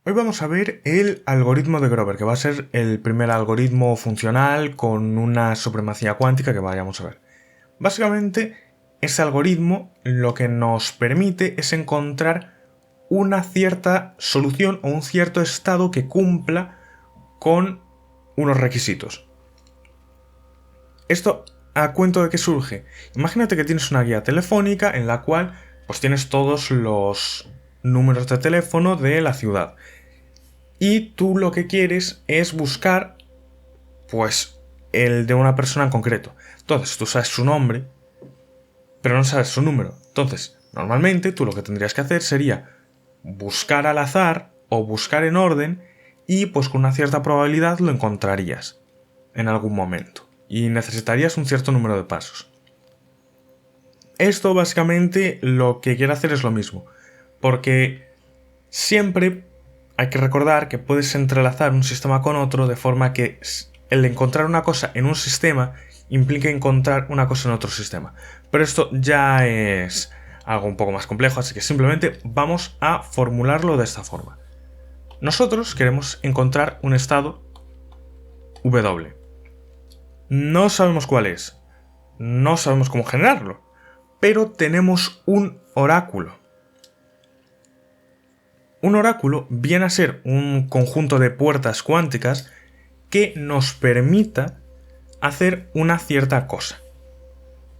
Hoy vamos a ver el algoritmo de Grover, que va a ser el primer algoritmo funcional con una supremacía cuántica que vayamos a ver. Básicamente, ese algoritmo lo que nos permite es encontrar una cierta solución o un cierto estado que cumpla con unos requisitos. ¿Esto a cuento de qué surge? Imagínate que tienes una guía telefónica en la cual pues tienes todos los números de teléfono de la ciudad. Y tú lo que quieres es buscar, pues, el de una persona en concreto. Entonces, tú sabes su nombre, pero no sabes su número. Entonces, normalmente tú lo que tendrías que hacer sería buscar al azar o buscar en orden y pues con una cierta probabilidad lo encontrarías en algún momento. Y necesitarías un cierto número de pasos. Esto básicamente lo que quiere hacer es lo mismo. Porque siempre hay que recordar que puedes entrelazar un sistema con otro de forma que el encontrar una cosa en un sistema implica encontrar una cosa en otro sistema. Pero esto ya es algo un poco más complejo, así que simplemente vamos a formularlo de esta forma. Nosotros queremos encontrar un estado W. No sabemos cuál es, no sabemos cómo generarlo, pero tenemos un oráculo. Un oráculo viene a ser un conjunto de puertas cuánticas que nos permita hacer una cierta cosa.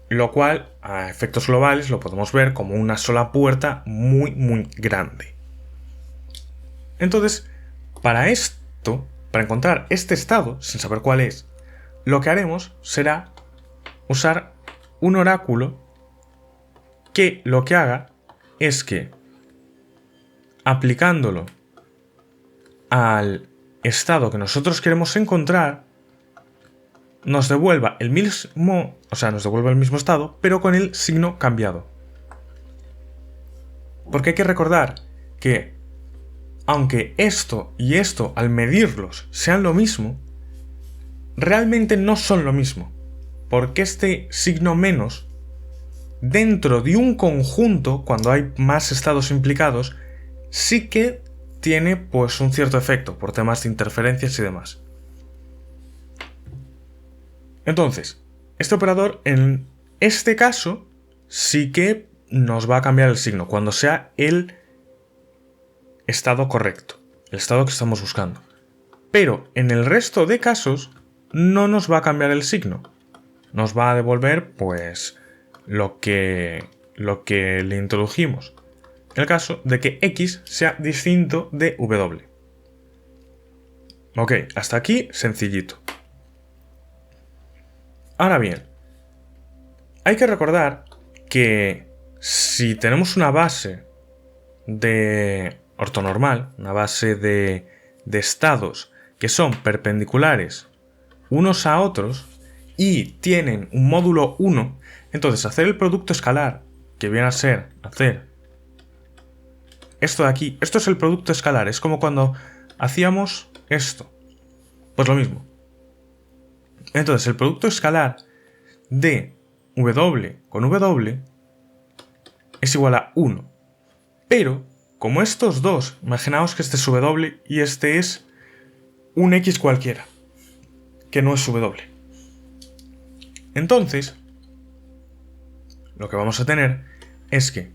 Lo cual, a efectos globales, lo podemos ver como una sola puerta muy grande. Entonces, para esto, para encontrar este estado, sin saber cuál es, lo que haremos será usar un oráculo que lo que haga es que, aplicándolo al estado que nosotros queremos encontrar, nos devuelva el mismo estado, pero con el signo cambiado. Porque hay que recordar que, aunque esto y esto al medirlos sean lo mismo, realmente no son lo mismo. Porque este signo menos, dentro de un conjunto, cuando hay más estados implicados, sí que tiene pues un cierto efecto por temas de interferencias y demás. Entonces, este operador en este caso sí que nos va a cambiar el signo cuando sea el estado correcto, el estado que estamos buscando. Pero en el resto de casos no nos va a cambiar el signo. Nos va a devolver pues lo que le introdujimos. En el caso de que X sea distinto de W. Ok, hasta aquí sencillito. Ahora bien, hay que recordar que si tenemos una base de ortonormal, una base de estados que son perpendiculares unos a otros y tienen un módulo 1, entonces hacer el producto escalar, que viene a ser hacer esto de aquí, esto es el producto escalar, es como cuando hacíamos esto. Pues lo mismo. Entonces el producto escalar de W con W es igual a 1. Pero, como estos dos, imaginaos que este es W y este es un X cualquiera, que no es W. Entonces, lo que vamos a tener es que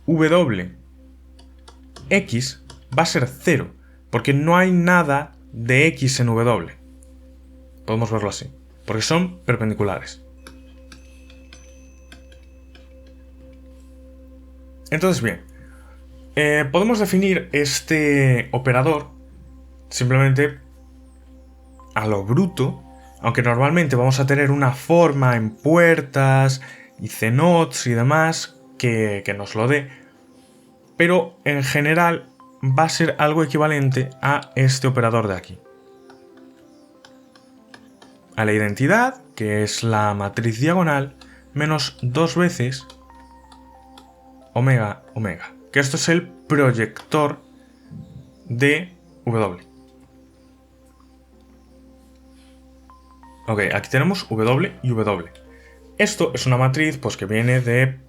W X va a ser 0, porque no hay nada de X en W. Podemos verlo así, porque son perpendiculares. Entonces, bien, podemos definir este operador simplemente a lo bruto, aunque normalmente vamos a tener una forma en puertas y cnots y demás que nos lo dé, pero en general va a ser algo equivalente a este operador de aquí. A la identidad, que es la matriz diagonal, menos 2 veces omega, que esto es el proyector de W. Ok, aquí tenemos W y W. Esto es una matriz pues, que viene de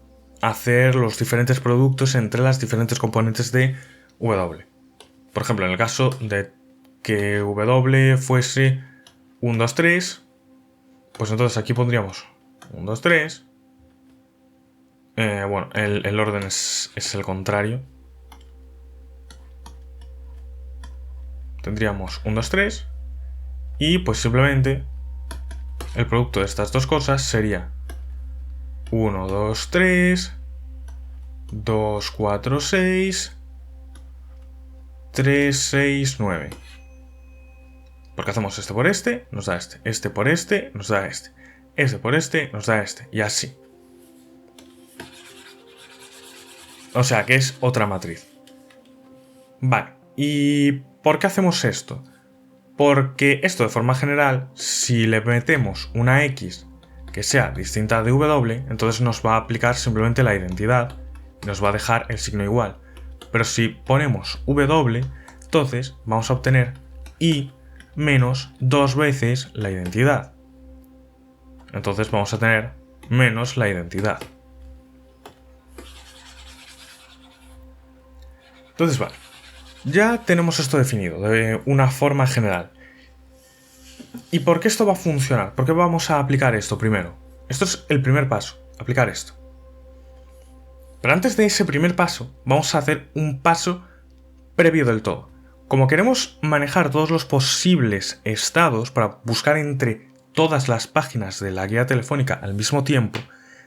hacer los diferentes productos entre las diferentes componentes de W. Por ejemplo, en el caso de que W fuese 1, 2, 3, pues entonces aquí pondríamos 1, 2, 3. Bueno, el orden es el contrario. Tendríamos 1, 2, 3. Y pues simplemente el producto de estas dos cosas sería 1, 2, 3, 2, 4, 6, 3, 6, 9. Porque hacemos este por este, nos da este. Este por este, nos da este. Este por este, nos da este. Y así. O sea que es otra matriz. Vale. ¿Y por qué hacemos esto? Porque esto de forma general, si le metemos una X que sea distinta de W, entonces nos va a aplicar simplemente la identidad y nos va a dejar el signo igual. Pero si ponemos W, entonces vamos a obtener I menos 2 veces la identidad. Entonces vamos a tener menos la identidad. Entonces vale, ya tenemos esto definido de una forma general. ¿Y por qué esto va a funcionar? ¿Por qué vamos a aplicar esto primero? Esto es el primer paso, aplicar esto. Pero antes de ese primer paso, vamos a hacer un paso previo del todo. Como queremos manejar todos los posibles estados para buscar entre todas las páginas de la guía telefónica al mismo tiempo,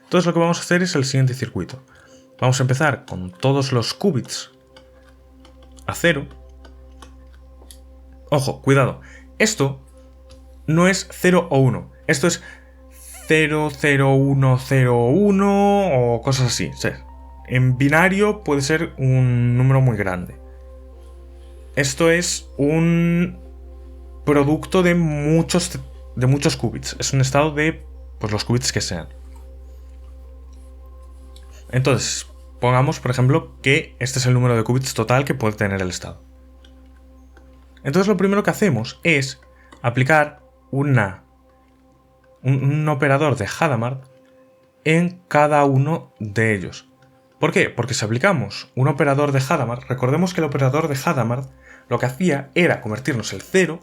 entonces lo que vamos a hacer es el siguiente circuito. Vamos a empezar con todos los qubits a 0. Ojo, cuidado, esto no es 0 o 1, esto es 0, 0, 1, 0, 1 o cosas así. O sea, en binario puede ser un número muy grande. Esto es un producto de muchos qubits. Es un estado de pues, los qubits que sean. Entonces, pongamos, por ejemplo, que este es el número de qubits total que puede tener el estado. Entonces, lo primero que hacemos es aplicar un operador de Hadamard en cada uno de ellos. ¿Por qué? Porque si aplicamos un operador de Hadamard, recordemos que el operador de Hadamard lo que hacía era convertirnos el 0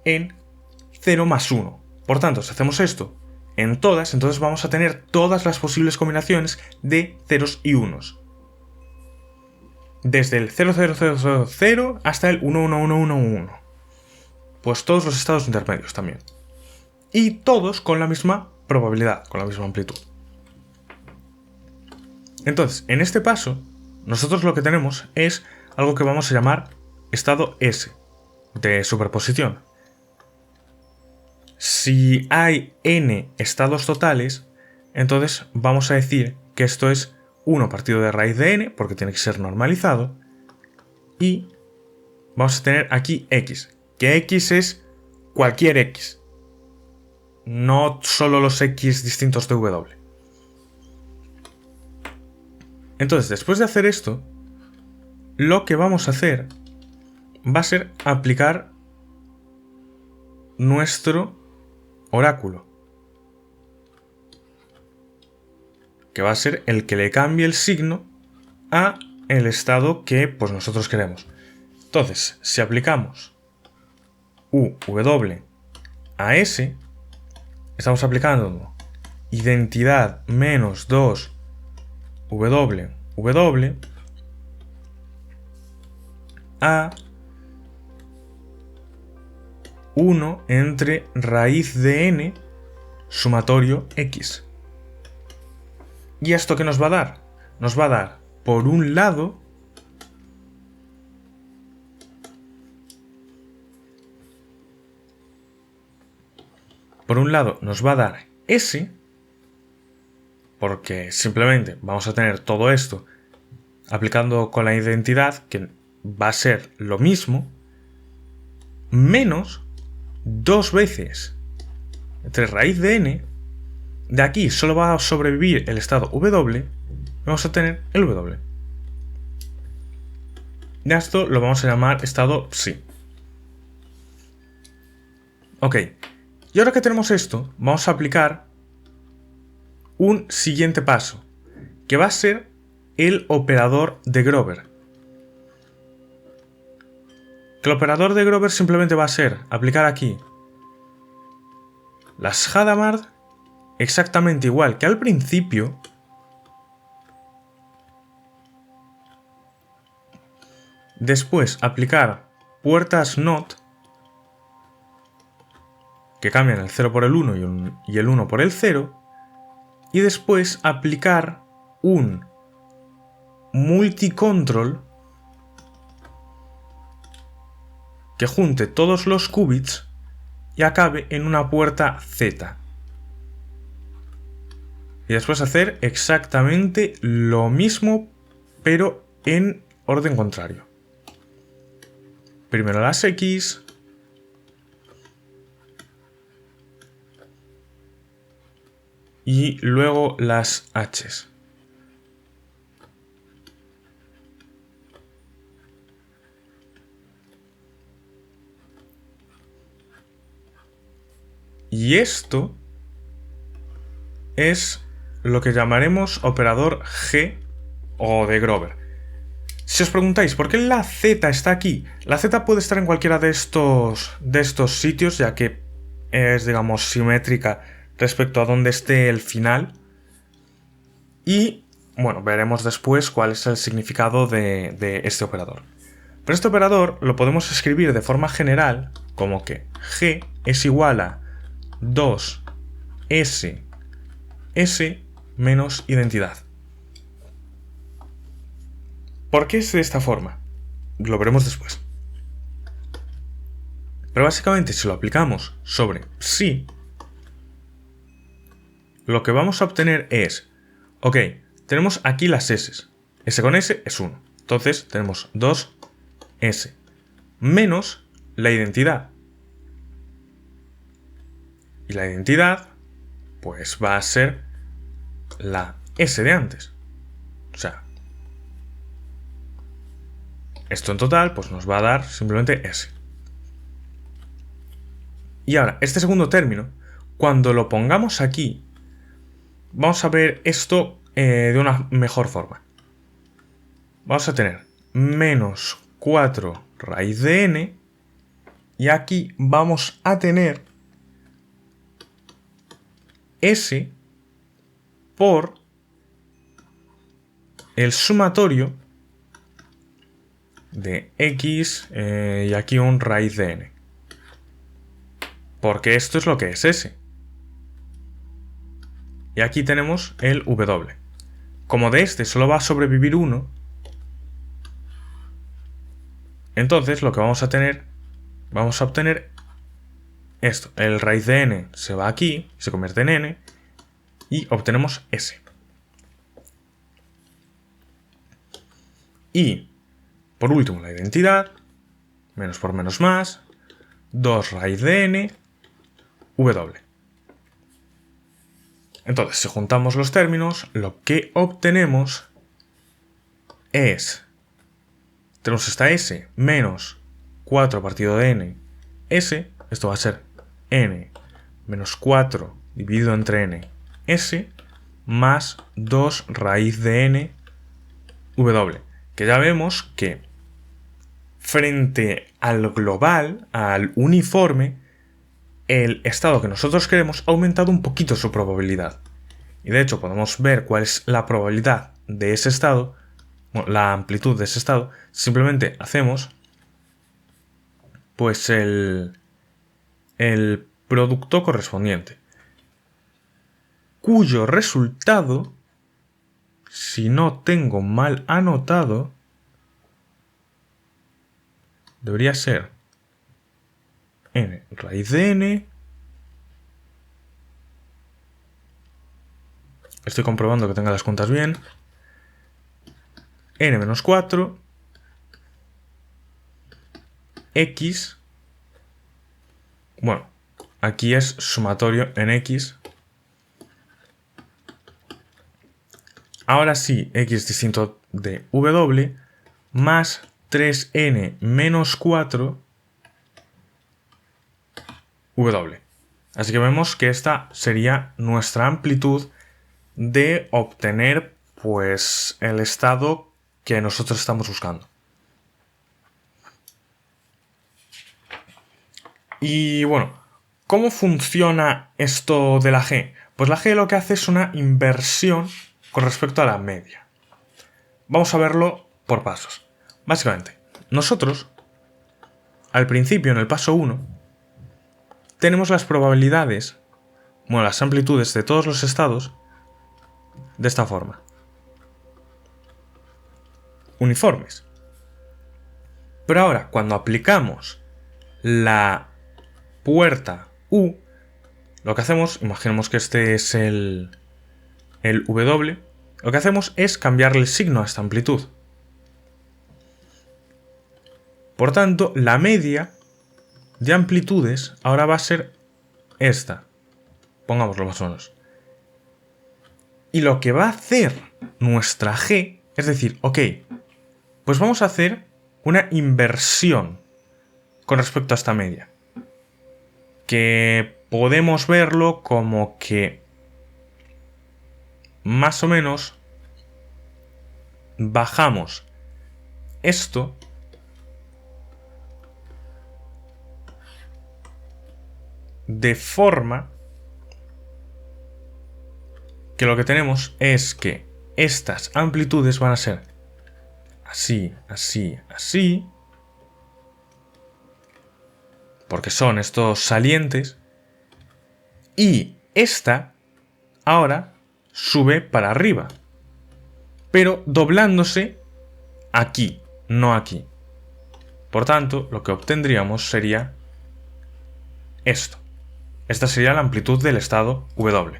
en 0 más 1. Por tanto, si hacemos esto en todas, entonces vamos a tener todas las posibles combinaciones de ceros y unos. Desde el 00000 hasta el 111111. Pues todos los estados intermedios también. Y todos con la misma probabilidad, con la misma amplitud. Entonces, en este paso, nosotros lo que tenemos es algo que vamos a llamar estado S, de superposición. Si hay n estados totales, entonces vamos a decir que esto es 1 partido de raíz de n, porque tiene que ser normalizado, y vamos a tener aquí x, que x es cualquier x, no solo los x distintos de w. Entonces, después de hacer esto, lo que vamos a hacer va a ser aplicar nuestro oráculo, que va a ser el que le cambie el signo a el estado que pues, nosotros queremos. Entonces, si aplicamos W a S, estamos aplicando identidad menos 2 W a 1 entre raíz de n sumatorio x. ¿Y esto qué nos va a dar? Nos va a dar, por un lado, nos va a dar S, porque simplemente vamos a tener todo esto aplicando con la identidad, que va a ser lo mismo, menos 2 veces entre raíz de n. De aquí solo va a sobrevivir el estado W, vamos a tener el W. Y a esto lo vamos a llamar estado psi. Ok, y ahora que tenemos esto, vamos a aplicar un siguiente paso, que va a ser el operador de Grover. Que el operador de Grover simplemente va a ser aplicar aquí las Hadamard exactamente igual que al principio. Después aplicar puertas NOT que cambian el 0 por el 1 y el 1 por el 0. Y después aplicar un multicontrol que junte todos los qubits y acabe en una puerta Z. Y después hacer exactamente lo mismo, pero en orden contrario. Primero las X. Y luego las H's. Y esto es lo que llamaremos operador G o de Grover. Si os preguntáis por qué la Z está aquí, la Z puede estar en cualquiera de estos sitios, ya que es, digamos, simétrica respecto a donde esté el final. Y, bueno, veremos después cuál es el significado de este operador. Pero este operador lo podemos escribir de forma general como que G es igual a 2S menos identidad. ¿Por qué es de esta forma? Lo veremos después. Pero básicamente, si lo aplicamos sobre sí, lo que vamos a obtener es, ok, tenemos aquí las S. S con S es 1. Entonces tenemos 2S menos la identidad. Y la identidad, pues va a ser la S de antes. O sea, esto en total pues nos va a dar simplemente S. Y ahora, este segundo término, cuando lo pongamos aquí, vamos a ver esto de una mejor forma. Vamos a tener menos 4 raíz de n, y aquí vamos a tener S por el sumatorio de X y aquí un raíz de n. Porque esto es lo que es S. Y aquí tenemos el W. Como de este solo va a sobrevivir uno, entonces lo que vamos a obtener esto. El raíz de n se va aquí, se convierte en n, y obtenemos S. Y, por último, la identidad, menos por menos más, 2 raíz de n, W. Entonces, si juntamos los términos, lo que obtenemos es, tenemos esta S menos 4 partido de n, S, esto va a ser n menos 4 dividido entre n, S, más 2 raíz de n, W. Que ya vemos que frente al global, al uniforme, el estado que nosotros queremos ha aumentado un poquito su probabilidad. Y de hecho podemos ver cuál es la probabilidad de ese estado, bueno, la amplitud de ese estado. Simplemente hacemos pues el producto correspondiente, cuyo resultado, si no tengo mal anotado, debería ser n raíz de n. Estoy comprobando que tenga las cuentas bien. N menos 4 X. Bueno, aquí es sumatorio en X. Ahora sí, X distinto de W más 3n menos 4 W. Así que vemos que esta sería nuestra amplitud de obtener pues el estado que nosotros estamos buscando. Y bueno, ¿cómo funciona esto de la G? Pues la G lo que hace es una inversión con respecto a la media. Vamos a verlo por pasos. Básicamente, nosotros, al principio, en el paso 1, tenemos las probabilidades, bueno, las amplitudes de todos los estados de esta forma. Uniformes. Pero ahora, cuando aplicamos la puerta U, lo que hacemos, imaginemos que este es el W, lo que hacemos es cambiarle el signo a esta amplitud. Por tanto, la media de amplitudes ahora va a ser esta. Pongámoslo más o menos. Y lo que va a hacer nuestra G es decir, ok, pues vamos a hacer una inversión con respecto a esta media. Que podemos verlo como que más o menos bajamos esto de forma que lo que tenemos es que estas amplitudes van a ser así, así, así, porque son estos salientes, y esta ahora sube para arriba, pero doblándose aquí, no aquí. Por tanto, lo que obtendríamos sería esto. Esta sería la amplitud del estado W.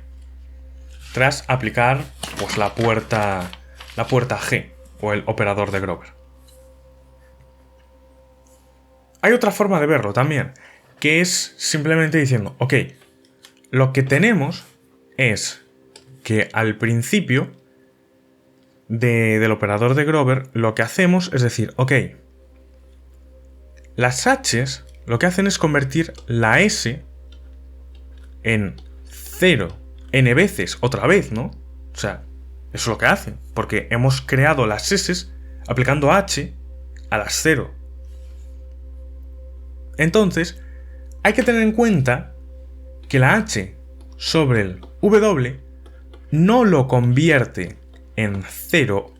Tras aplicar pues la puerta G o el operador de Grover. Hay otra forma de verlo también, que es simplemente diciendo, ok, lo que tenemos es que al principio del operador de Grover lo que hacemos es decir, ok, las H's lo que hacen es convertir la S en 0 n veces otra vez, ¿no? O sea, eso es lo que hacen, porque hemos creado las S aplicando H a las 0. Entonces, hay que tener en cuenta que la H sobre el W no lo convierte en 0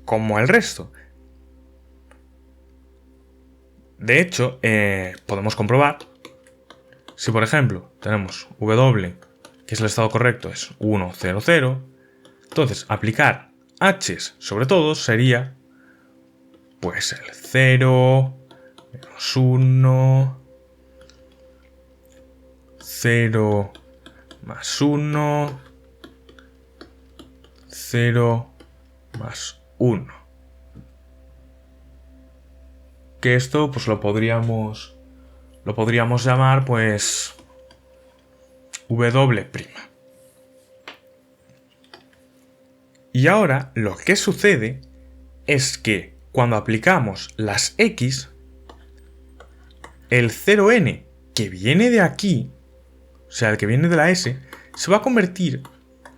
como el resto. De hecho, podemos comprobar si, por ejemplo, tenemos W, que es el estado correcto, es 1, 0, 0. Entonces, aplicar H's sobre todos sería pues el 0, menos 1, 0, más 1, 0, más 1. Que esto pues lo podríamos llamar pues W'. Y ahora lo que sucede es que cuando aplicamos las X, el 0n que viene de aquí, o sea, el que viene de la S, se va a convertir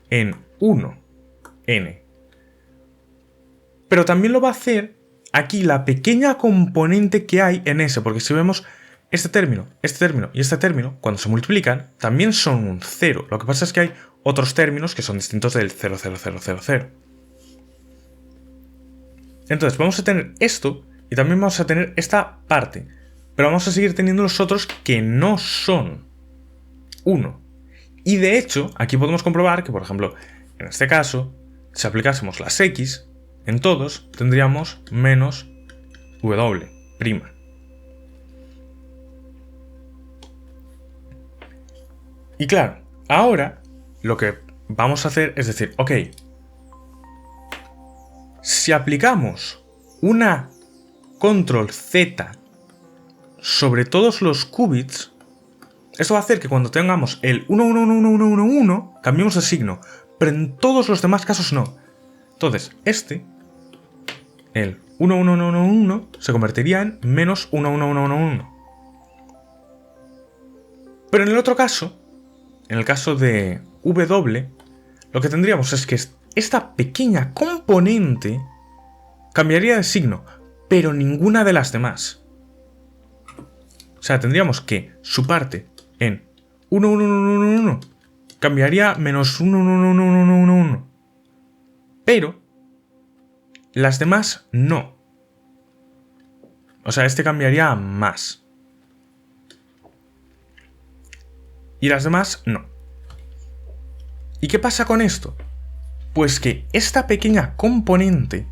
en 1n. Pero también lo va a hacer aquí la pequeña componente que hay en S, porque si vemos este término y este término, cuando se multiplican, también son un 0. Lo que pasa es que hay otros términos que son distintos del 0, 0, 0, 0, 0. Entonces vamos a tener esto y también vamos a tener esta parte, pero vamos a seguir teniendo los otros que no son 1. Y de hecho, aquí podemos comprobar que, por ejemplo, en este caso, si aplicásemos las X en todos, tendríamos menos W'. Y claro, ahora lo que vamos a hacer es decir, ok, si aplicamos una control Z sobre todos los qubits, esto va a hacer que cuando tengamos el 1, 1, 1, 1, 1, 1, 1, cambiemos el signo, pero en todos los demás casos no. Entonces, el 1, 1, 1, 1, 1, se convertiría en menos 1, 1, 1, 1, 1. Pero en el otro caso, en el caso de W, lo que tendríamos es que esta pequeña componente cambiaría de signo, pero ninguna de las demás. O sea, tendríamos que su parte en 1, 1, 1, 1, 1, 1 cambiaría menos 1, 1, 1, 1, 1, 1, 1. Pero las demás no. O sea, este cambiaría a más. Y las demás no. ¿Y qué pasa con esto? Pues que esta pequeña componente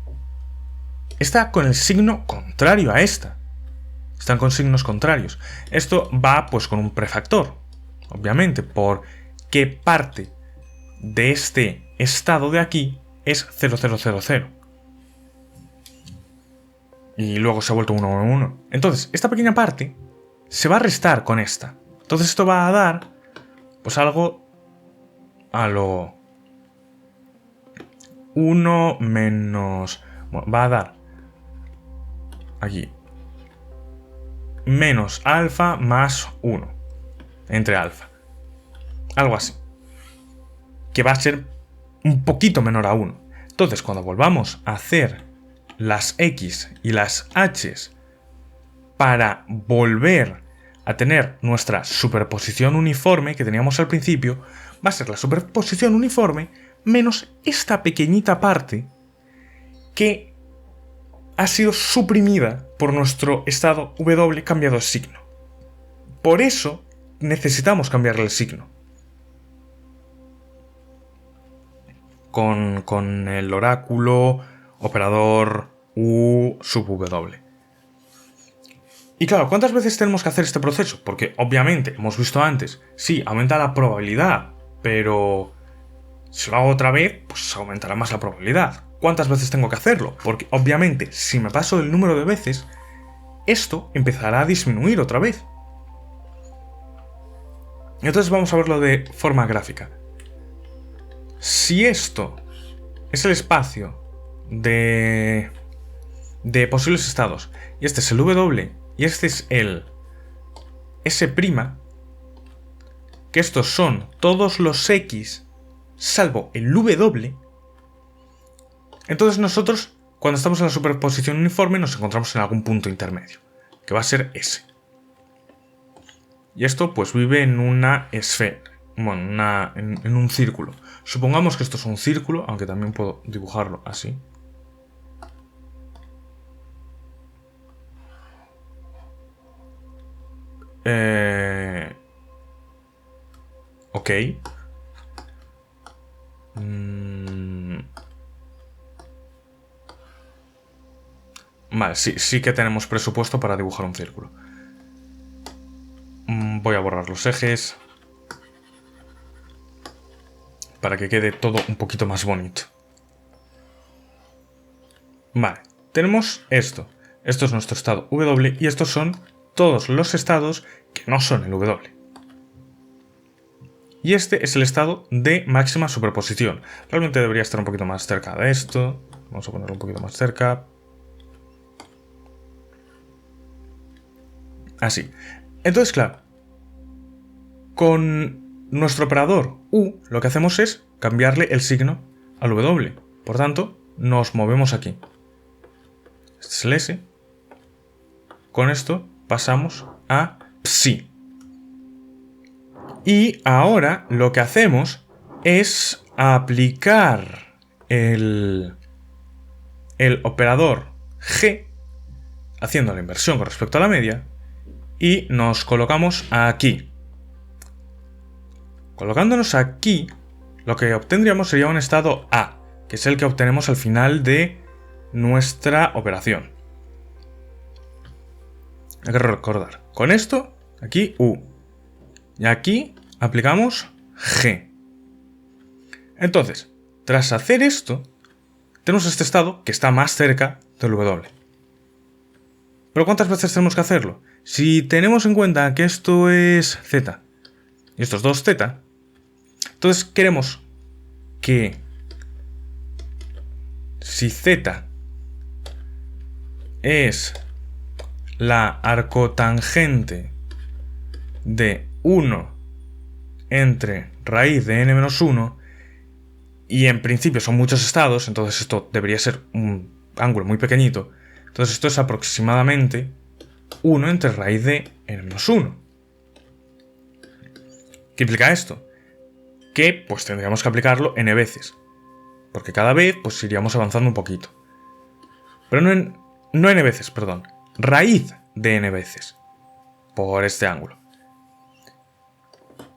está con el signo contrario a esta. Están con signos contrarios. Esto va pues con un prefactor. Obviamente, por qué parte de este estado de aquí es 0000. Y luego se ha vuelto 111. Entonces, esta pequeña parte se va a restar con esta. Entonces esto va a dar pues algo a lo 1 menos... Bueno, va a dar aquí menos alfa más 1 entre alfa. Algo así. Que va a ser un poquito menor a 1. Entonces, cuando volvamos a hacer las X y las H para volver a tener nuestra superposición uniforme que teníamos al principio, va a ser la superposición uniforme menos esta pequeñita parte que ha sido suprimida por nuestro estado W cambiado de signo. Por eso necesitamos cambiarle el signo. Con el oráculo operador U sub W. Y claro, ¿cuántas veces tenemos que hacer este proceso? Porque obviamente, hemos visto antes, sí, aumenta la probabilidad, pero si lo hago otra vez, pues aumentará más la probabilidad. ¿Cuántas veces tengo que hacerlo? Porque obviamente, si me paso del número de veces, esto empezará a disminuir otra vez. Entonces vamos a verlo de forma gráfica. Si esto es el espacio de posibles estados, y este es el W, y este es el S', que estos son todos los X salvo el W, entonces nosotros, cuando estamos en la superposición uniforme, nos encontramos en algún punto intermedio, que va a ser S. Y esto pues vive en una esfera, bueno, en un círculo. Supongamos que esto es un círculo, aunque también puedo dibujarlo así. Ok. Vale, sí que tenemos presupuesto para dibujar un círculo. Voy a borrar los ejes para que quede todo un poquito más bonito. Vale, tenemos esto. Esto es nuestro estado W y estos son todos los estados que no son el W. Y este es el estado de máxima superposición. Realmente debería estar un poquito más cerca de esto. Vamos a ponerlo un poquito más cerca. Así. Entonces, claro, con nuestro operador U lo que hacemos es cambiarle el signo al W. Por tanto, nos movemos aquí. Este es el S. Con esto pasamos a Psi. Y ahora lo que hacemos es aplicar el operador G, haciendo la inversión con respecto a la media, y nos colocamos aquí. Colocándonos aquí, lo que obtendríamos sería un estado A, que es el que obtenemos al final de nuestra operación. Hay que recordar, con esto, aquí U. Y aquí aplicamos G. Entonces, tras hacer esto, tenemos este estado que está más cerca del W. ¿Pero cuántas veces tenemos que hacerlo? Si tenemos en cuenta que esto es Z y esto es 2Z, entonces queremos que si Z es la arcotangente de 1 entre raíz de n-1, y en principio son muchos estados, entonces esto debería ser un ángulo muy pequeñito. Entonces esto es aproximadamente 1 entre raíz de n-1. ¿Qué implica esto? Que pues tendríamos que aplicarlo n veces. Porque cada vez pues iríamos avanzando un poquito. Pero no n veces, perdón. Raíz de n veces. Por este ángulo.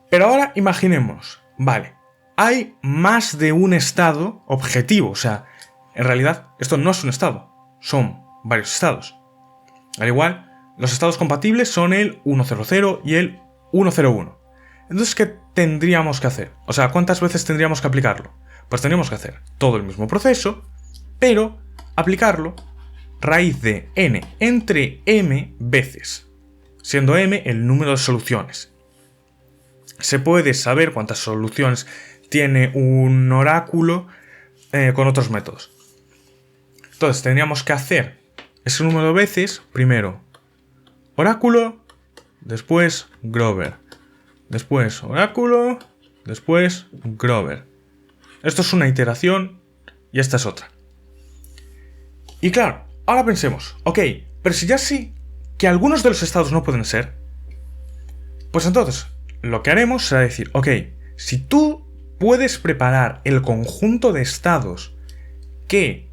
Pero ahora imaginemos, vale, hay más de un estado objetivo. O sea, en realidad esto no es un estado, son varios estados. Al igual, los estados compatibles son el 100 y el 101. Entonces, ¿qué tendríamos que hacer? O sea, ¿cuántas veces tendríamos que aplicarlo? Pues tendríamos que hacer todo el mismo proceso, pero aplicarlo raíz de n entre m veces, siendo m el número de soluciones. Se puede saber cuántas soluciones tiene un oráculo con otros métodos. Entonces tendríamos que hacer ese número de veces, primero oráculo, después Grover, después oráculo, después Grover. Esto es una iteración y esta es otra. Y claro, ahora pensemos, ok, pero si ya sí que algunos de los estados no pueden ser, pues entonces lo que haremos será decir, ok, si tú puedes preparar el conjunto de estados que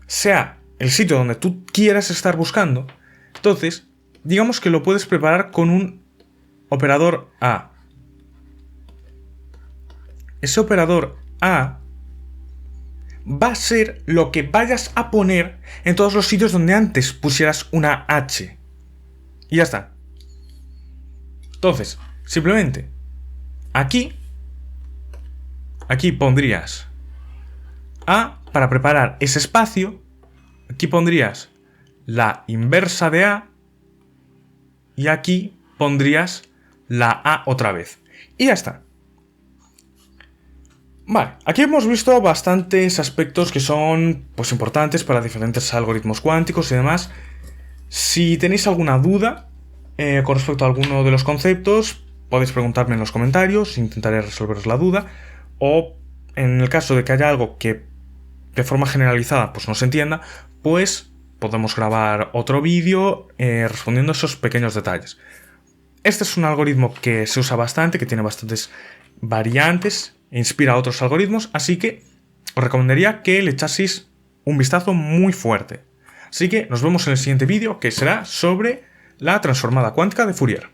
sea el sitio donde tú quieras estar buscando, entonces digamos que lo puedes preparar con un operador A. Ese operador A va a ser lo que vayas a poner en todos los sitios donde antes pusieras una H. Y ya está. Entonces, simplemente, aquí pondrías A para preparar ese espacio, aquí pondrías la inversa de A y aquí pondrías la A otra vez. Y ya está. Vale, aquí hemos visto bastantes aspectos que son pues importantes para diferentes algoritmos cuánticos y demás. Si tenéis alguna duda con respecto a alguno de los conceptos, podéis preguntarme en los comentarios, intentaré resolveros la duda. O en el caso de que haya algo que de forma generalizada pues no se entienda, pues podemos grabar otro vídeo respondiendo esos pequeños detalles. Este es un algoritmo que se usa bastante, que tiene bastantes variantes e inspira a otros algoritmos, así que os recomendaría que le echaseis un vistazo muy fuerte. Así que nos vemos en el siguiente vídeo, que será sobre la transformada cuántica de Fourier.